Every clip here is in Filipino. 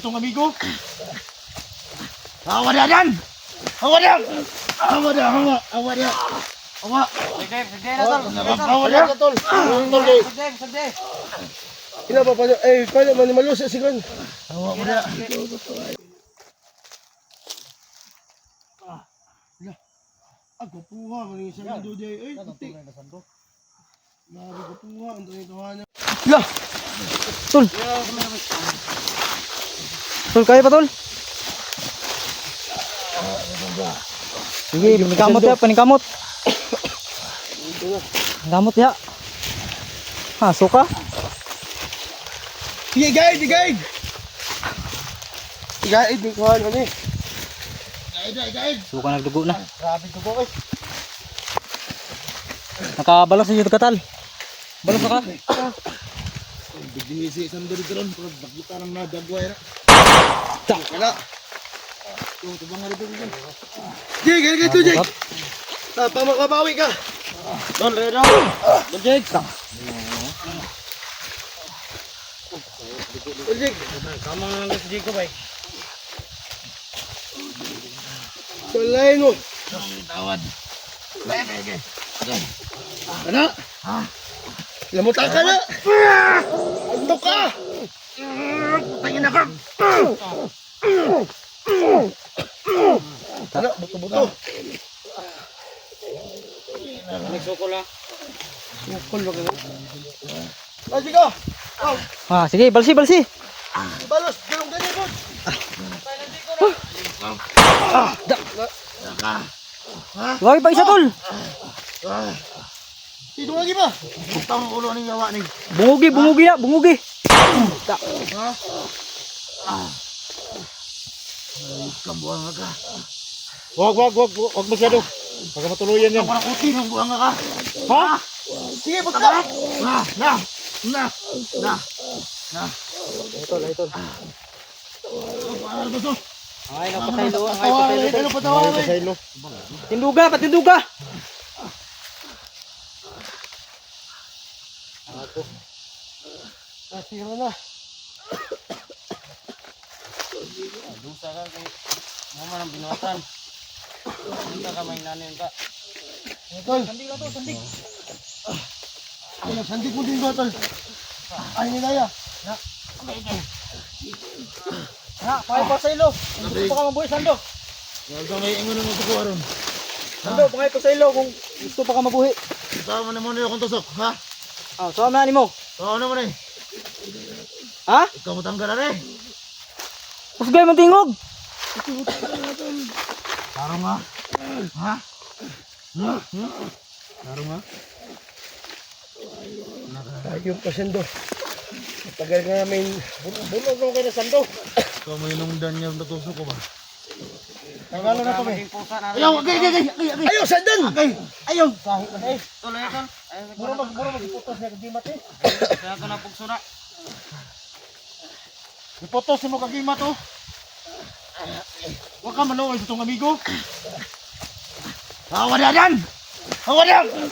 Itong amigo. Hawa na yan! Hawa na! Hawa na! Hawa! Hawa na! Hawa! Sige na tol. Hawa na! Tol. Sige. Ina pa paano man malusa sigon. Hawa mo na! Ako puha man yung isang video dyan. Ay, puti. Nabi ko puha. Ang tuwing-tuwa niya. Lah. Tol. Tol kaya pa tol? Sige, panikamot ya, panikamot. Panikamot ya. Ha, suka. Sige guide, guide. Guide ni kuhan ani. Guide! Suka nagdugo na. Grabe ko po eh. Nakabalas sa yung katal. Balas ka. Bigyan si isang dito ron. Pero bakita ng nadagway na. Tak kala. Yung tubang nga dito dito. Jig, gani to Jig. Pamakabawi ka. Don, Redo! Don, Jake! Jig. Kamang lang si Jake ko ba eh? Tulay mo. Tawad. Okay. Ano? Ha? Lamutan ka na. Anto ka. Putangin ako! Ano? Buto-buto. Nagsuko lang. Sukol ba ka? Ah, sige. Oh, Ah, sige, balsi. balos. Ganun ganyan po. Wagi pa isa tol. Dito lagi ba? Butang ang ulo ng yawa ni. Bungugi ya, bungugi. Kambuang ka. Wag masyado. Baka matuluyan yan. Ako na kuti ng buang ka. Ha? Sige, pagka. Na. Ito. Ano ba to? Ay, napasaylo, Ano pa tawa Ay, pasaylo. Tinduga, patinduga. Sira na. Dusa ka kay mo man ang binuatan. Punta ka may nanin ka. Tol. Sandig lang to, sandig. Ay, sandig mo din ba, tol? Ay, nilaya. Ha, pangay pa sa ilo. Gusto pa ka mabuhay, Sando. Wala may ingon mo sa kuwaron. Sando, pangay pa sa ilo kung gusto pa ka mabuhay. Sama na mo na akong tusok, ha? Ah, so na ni mo. Oo naman eh. Ha? Ikaw mo tanggal na eh. Usgay mo tingog. Taro nga. Ha? Taro nga. Ayun pa, Sando. Matagal nga namin. Bunog mo kayo na, Sando. Ikaw may nungdan niya natusok ko ba? Tagalo na to, be. Ayaw, agay. Ayaw, Sandan! Ayaw. Tuloy ito. Muro magputos niya, di mati. Kaya ko na pugso na. Ipotos mo kagima to. Huwag ka maluway sa itong amigo. Hawa na yan! Hawa na! Sige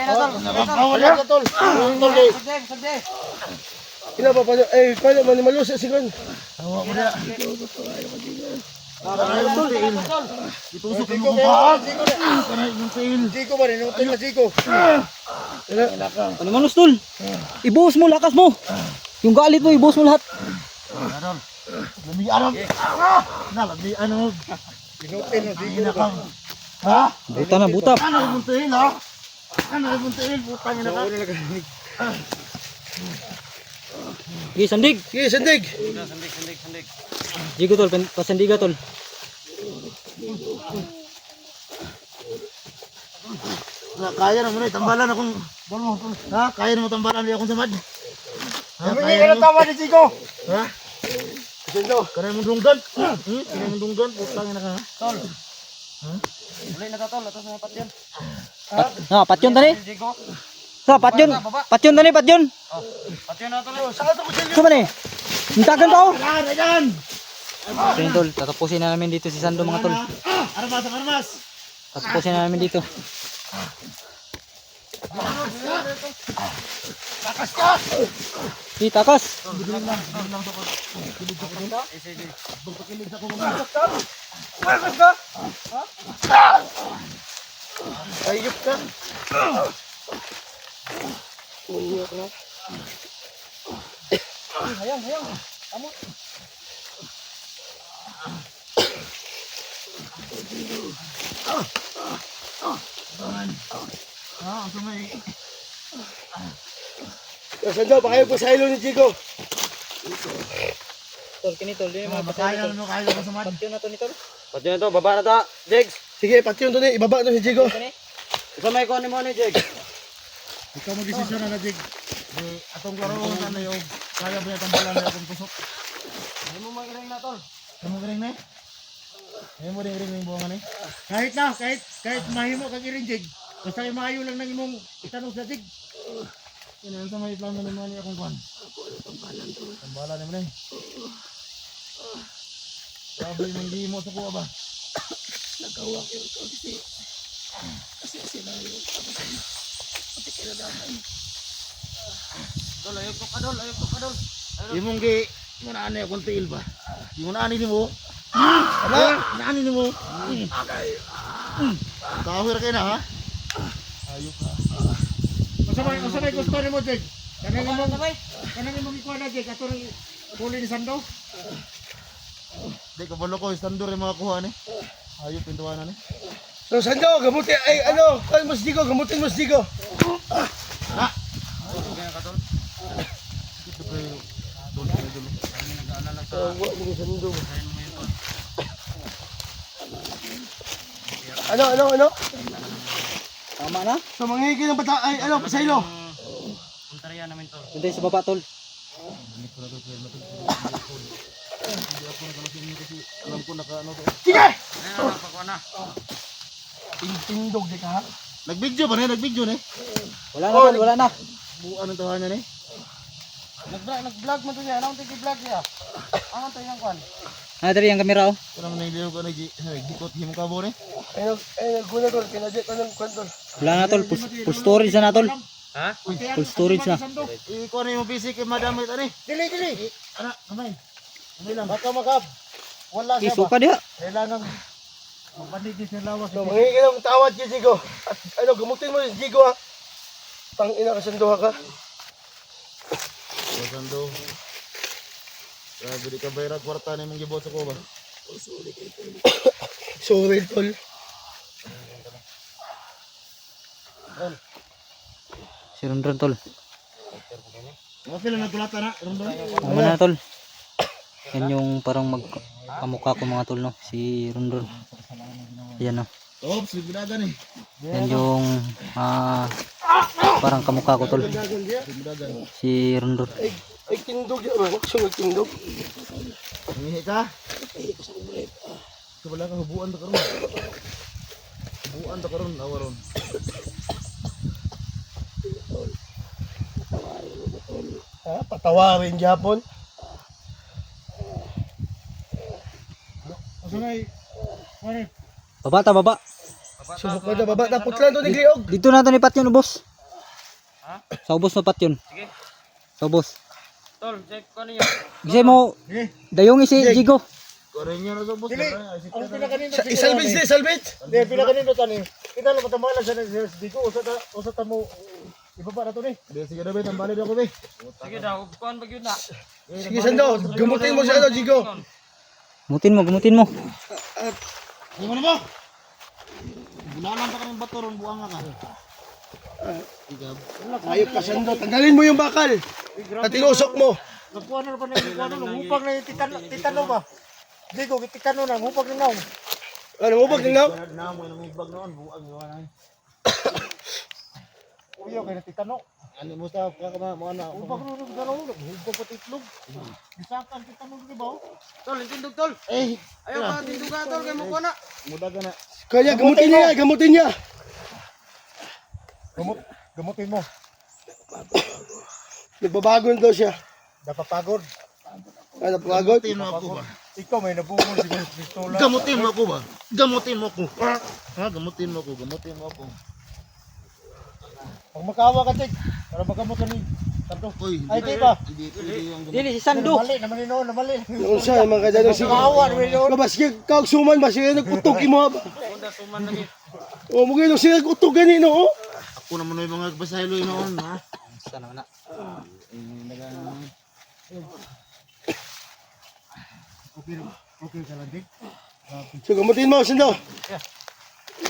na tol. Hawa na! Tol. Sige. Ina pa paano man malusa sigon. Hawa mo na! Itusok Jiko, mo kung paag! Kanay yung tail! Jiko ba rin? Inutin na Jiko. Ano manos tol? Ibuhos mo, lakas mo. Yung galit mo, ibuhos mo lahat. Adol! Lamian! Lamian mo! Inutin na Jiko. Ina ka! Ha? Buta na, buta. Kanay yung tail ha? Kanay yung tail! Putang ina ka! Sige, sandig. Sige, Sandig. Jigo tol, pasandiga tol. Kaya na mo na, tambalan akong balong. Ha? Kaya na mo tambalan akong samad. Ha? Hindi ka na tama ni Jiko. Ha? Sando. Kanay mong dunggan. Kanay mong dunggan. Putang ina ka ha? Tol. Uli na tol, atas mga patyon. Ha, patyon tani. Sa patyon tani, patyon. Patyon na tol. Sama ni. Hintagan pa oh. Ayan! Okay tol, tatapusin na namin dito si Sando mga tol. Armas! Tatapusin na namin dito. Takas ka! Si takas. Bilang lang sa ko. Kilid sa ko nila. Pagpakilid sa ko mga. Takas ka! Ha? Ayop ka. Unyok na. Hayang, hayang. Amo. Ah, sa may... Sando, baka yung pasaylo ni Jigo. Tol, kini tol. Dili mga Kaya na kaya ko sa mat. Patyon na to ni tol. Pati na to, baba na to, Jegs. Sige, pati yun to ni, ibaba na si Jigo. Kani? Isa may kuha ni mo ni Jegs. Ikaw mag-desisyon na Jig. Atong karoon na yung kaya ba niya tambalan na akong tusok. Hindi mo magiring na tol. Ano mo ring na eh? Ayaw mo ring yung buwangan eh? Kahit mahimo kag iring Jig. Basta yung maayo lang ng imong itanong sa Jig. Yan sa may plano ni Manny akong kwan. Tambalan naman eh. Sabi mong di mo sa kuha ba? Tol, ayok to ka dol, ayok to ka dol. Imong gi ngunaan akong tiil ba? Yung ngunaan ni mo. Ano? Ngunaan ni mo. Kahir kayo na ha? Ayok ka. Masa may gusto ni mo, Jig? Kanang imong ikuha na, Jig? Ato rin huli ni Sando? Di, kabalo ko, Sando rin mga kuha ni. Ayok, pintuan na ni. So, Sando, gamutin, ay ano, kaya mo si Jigo, gamutin mo si Jigo. Ha? Kaya ka tol. Ito kayo. Doon kayo dulo. Kami nag-aalala sa Tawa mo ni Sando. kain mo yun tol. Ano? Tama na. So, manghihigil ng bata, ay ano, pasaylo. Puntarya namin tol. Punta sa baba tol. Hindi ko na to, kaya natin. Hindi ako nagalasin niyo kasi alam ko naka ano to. Sige! Ayun na, pakuha na. Tindog di ka ha? Nag-video ba na? Nag-video na eh. Wala na tol, wala na. Buwan ang tawanan eh. Nag-vlog mo to siya. Anong tigi-vlog siya? Anong to yung kwan? Ah, dari ang kamera oh. Kaya naman nahiliw ko na gikot himong kabo eh. Ay, naguna tol, kinadit ka ng kwento. Wala na tol, full storage na tol. Ha? Full storage na. Ikuha na yung PC kay Madam ito ni. Dili! Anak, kamay. Kamay lang. Baka makap. Wala siya ba? Isuka diha. Kailangan Mapanigis ng lawas. so, manghihigil ng tawad kay Jigo. At ano, gamutin mo si Jigo ha. Tangina ka Sando ka. Sando. Grabe di ka bayra kwarta na yung gibot sa ko ba? Sorry tol. Si Rondron tol. Okay lang nagkulata na. Rondon. Tama na tol. Yan yung parang magkamukha ko mga tol no. Si Rondron. Yan no. Oops, binagan eh. Yan yung parang kamukha ko tol. Binagan. Si Rondron. Ay, tindog yan. Wag siya nagtindog. Nangihi ka? Ito wala ka, hubuan ta karon. Hubuan ta karon, awaron. Ha? Patawarin Japon. Asa may? Ano? Baba ta baba. Susunod na baba. Tapos lang to ni Gliog. Dito na to ni Patyon ubos. Ha? Sa ubos na Patyon. Sige. Sa ubos. Tol, check ko niyo. Kasi mo dayong si Jigo. Kurin niya na sa bus. Ang pinakaninot. Isalvage din, salvage. Hindi, pinakaninot ani. Kita lang matamala siya ng diko. Usa ta mo. Ibaba na to ni. Sige na be, tambali na ko be. Sige daw, kuan ba yun na? Sige Sando, gamutin mo siya Jigo. Gumutin mo. Ano mo na mo? Bunalan pa kami bato ron buang ka. Ayop ka Sando, tanggalin mo yung bakal. At tinusok mo. Nagkuha na pa na hupag na yung titano ba? Digo, titano na, hupag na naong. Ano mo bag nang? Naamo yung hupag noon, buang yun na. Uyo, kaya titano. Ano mo sa mga na? Hupag na nung gano'n, hupag pati itlog. Bisakan titano di ba? Tol, tindog tol. Eh, Ayaw ka tindog ka tol, kay mo kuha na. muda ka na. Kaya gamutin niya, gamutin niya. Gamutin mo. Nagbabago na daw siya. Napapagod. Ano pagod? Gamutin mo ako ba? Ikaw may nabungol siguro sa pistola. Gamutin mo ako ba? Gamutin mo ako. Ha? Gamutin mo ako. Gamutin mo ako. Pag makawa ka, Tek, para magamot ka ni Uy, ay, di ba? Dili si Sando. Namali, naman yun, namali. Yung sa mga kadalo sige. Kawan, yun. Kabas kag suman ba siya nagutog imo ba? Oh, mo gyud siya nagutog gani no. Ako naman yung mga basahilo yun noon, ha? Sana na. Okay ka lang, Dik. So gamutin mo sindo.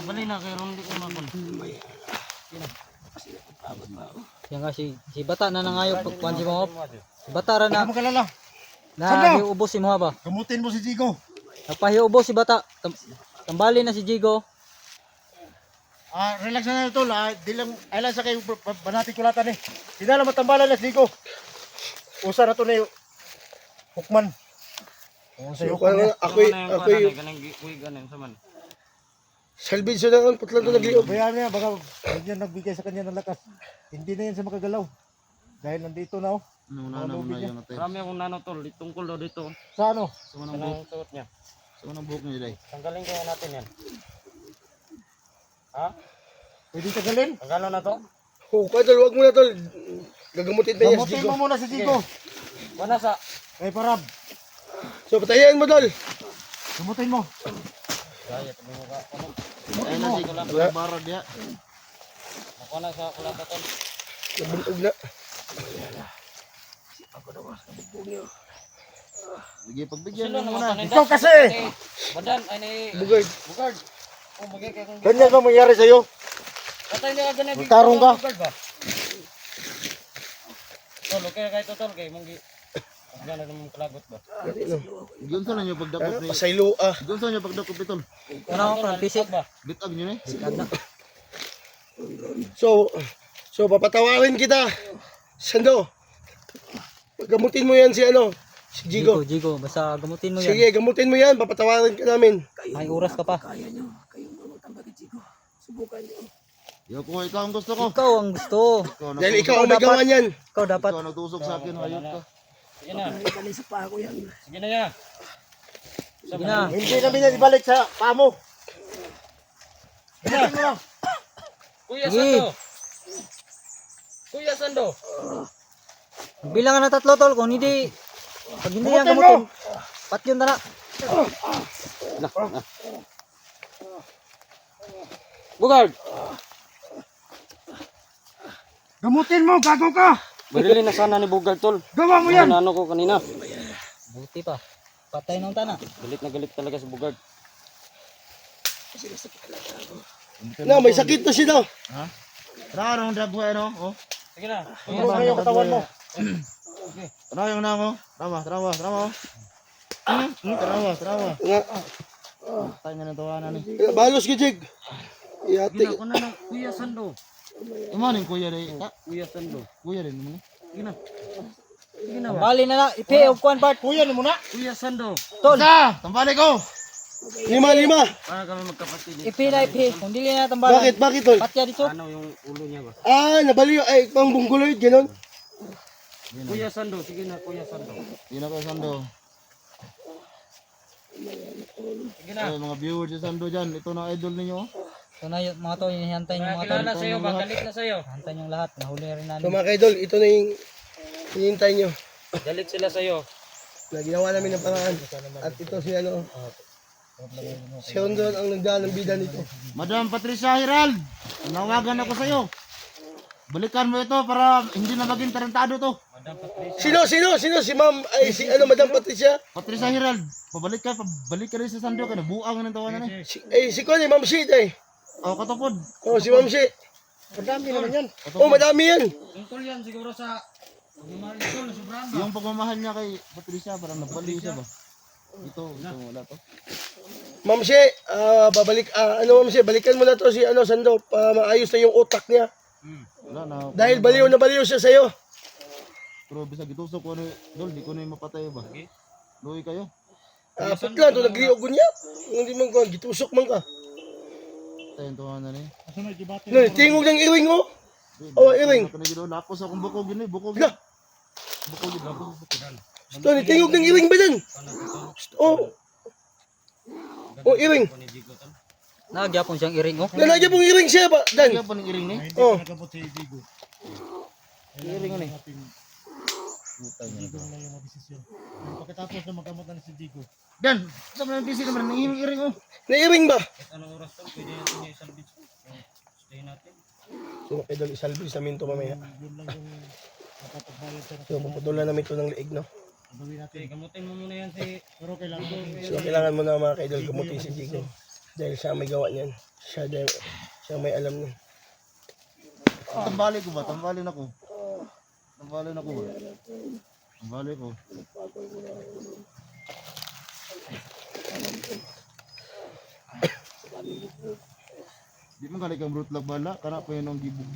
Bali na kay Rondi ko makon. Yan nga si Bata na nangayo pagkuhan si Mohop. Si Bata ra na Huwag mo kalala. nahiubos si Mohop ba. Gamutin mo si Jigo. Nagpahiubos si Bata. Tambali na si Jigo. Relax na ito, di lang, ay lang sa kayo, banati kulatan eh. Di na lang matambalan na si Jigo. Usa na to na yung hukman. Usa yung So hukman. ako Kanang kuy ganin sa man. salvage na ang putlan to nagliog. Bayaan niya, baka hindi niya nagbigay sa kanya ng lakas. Hindi na yan sa makagalaw. Dahil nandito na oh. Una na yung atay. Marami akong nanotol, tungkol daw dito. Sa ano? Sa unang buhok. Kanang suot niya. Sa unang buhok niya dai. Tanggalin kaya natin yan. Ha? Pwede tagalin? Tanggalan na to? Oh, kadol wag mo na tol. Gagamutin na yan si Gamutin Jigo. mo muna si Jigo. Wala sa. Kay Parab. So patayan mo tol. Gamutin mo. Kaya tabi mo ka. Ay na si bara dia. Ako na sa kulata tol. Nabunog na. Sige pagbigyan Sino mo naman muna. paninda? Ikaw kasi! Badan ay ni Bugard. Bugard. Oh, magay kay kung Ganyan ba mangyari sa'yo? Patay na ka ganun. Magtarong ka? Bugard ba? Tol, okay kay to tol kay monggi. Gana naman kalagot ba? Gunsa na niyo pagdakop ni. Pasaylo ah. Gunsa niyo pagdakop itol. Ano ko pisik ba? Bitag niyo ni. So papatawarin kita. Sando. Gamutin mo yan si ano, si Jigo. Jigo, basta gamutin mo yan. Sige, gamutin mo yan, papatawarin ka namin. May oras ka pa. Yo ko ikaw ang gusto ko. Ikaw ang gusto. Dahil ikaw ang may gawa niyan. Ikaw dapat. Ikaw nagtusok sa akin, hayop ka. Sige na. Sige na ya. Sige na. Hindi namin na ibalik sa pamo. Gamutin mo lang. Kuya Sige. Sando. Kuya Sando. Bilangan na 3 tol kung hindi pag hindi yan Gamutin mo. gamutin. Patyon na na. Bugard. Gamutin mo, gago ka! Barili na sana ni Bugard tol. Gawa mo yan! Ano ko kanina. Buti pa. Patay nung tana. Galit na galit talaga si Bugard. Na, may sakit na siya. Tara ang dagwa ano, oh. Sige na. Ano ba yung katawan mo? Tara yung namo. Trawa. Trawa. Tay na tawanan ni. Balos ka, Jig. Iyate. Ako na ng Kuya Sando. Imanin kuya dai. Kuya Sando. Kuya din mo ni. Sige na. Bali na na. Ipi og kuan part. Kuya mo na! Kuya Sando. Tol. Tambali ko. 5. Para kami magkapatid. Ipi na ipi. Kung dili na tambalan. Bakit tol? Patya dito. Ano yung ulo niya ba? Nabaliw. Ay, pang bungkuloid, gano'n. Kuya Sando. Sige na Kuya Sando. Yun ako Sando. Sige na. Ay, mga viewers sa Sando dyan. Ito na idol ninyo. So na yun, mga tol, hinihantay nyo mga tol. Kilala sa'yo ba? Galit na sa'yo. Hantay nyo lahat. Nahuli rin So namin. mga kaidol, ito na yung hinihintay nyo. Galit sila sa'yo. Na ginawa namin ng paraan. At ito si ano, si Rondon ang nagdaan ng bida nito. Madam Patricia Herald, nawagan ako sa'yo. Balikan mo ito para hindi na maging tarantado to. Sino? Si Ma'am, ay si ano, Madam Patricia? Patricia Herald, pabalik ka rin sa Sando ka. Nabuang ng tawanan eh. Si Connie, Ma'am Shit ay. O, katupod. Oh, si Ma'am Shit. Madami naman yan. Oh, madami yan. Tungkol yan siguro sa pagmamahal ni Tol, sobrang ba? Yung pagmamahal niya kay Patricia, parang nagbaliw siya ba? Ito, wala to. Ma'am Shit, Ma'am Shit, balikan mo na to si ano, Sando, maayos na yung utak niya. Wala na. Dahil baliw na baliw siya sa'yo. Pero bisa gitusok ko ano, Dol, di ko na yung mapatay ba? Luwi kayo. Putla, to nagliog niya. Hindi man ko, gitusok man ka. Tayo tawanan eh. No, tingog ng iring oh. Oh, iring. Lapos akong bukog yun eh, bukog Hala. yun. Bukog yun, lapos. Tony, tingog ng iring ba dyan? Oh. Oh, iring. Nagyapon siyang iring oh. Lalagyan pong iring siya ba? Dan. Kaya pa ng iring eh. Oh. Iring ni. Jigo na yung desisyon. Pagkatapos na magkamot na si Jigo. Dan, sa mga busy naman, nangihiring oh. Nairing ba? Anong oras to? Pwede natin yung salvage. Stay natin. So, idol, isalvage namin ito mamaya. Yun lang yung nakapagbayad sa So, puputulan namin ito ng liig, no? gawin natin. Okay, gamutin mo muna yan si... Pero kailangan natin. So, kailangan mo na mga kaidol gamutin si Jigo. Dahil siya may gawa niyan. Siya may alam niyan. Tambali ko ba? Tambalin ako. Tambalin ako ba? Tambali ko. Di man gali kang brut lag bala, kana pa yun ang gibug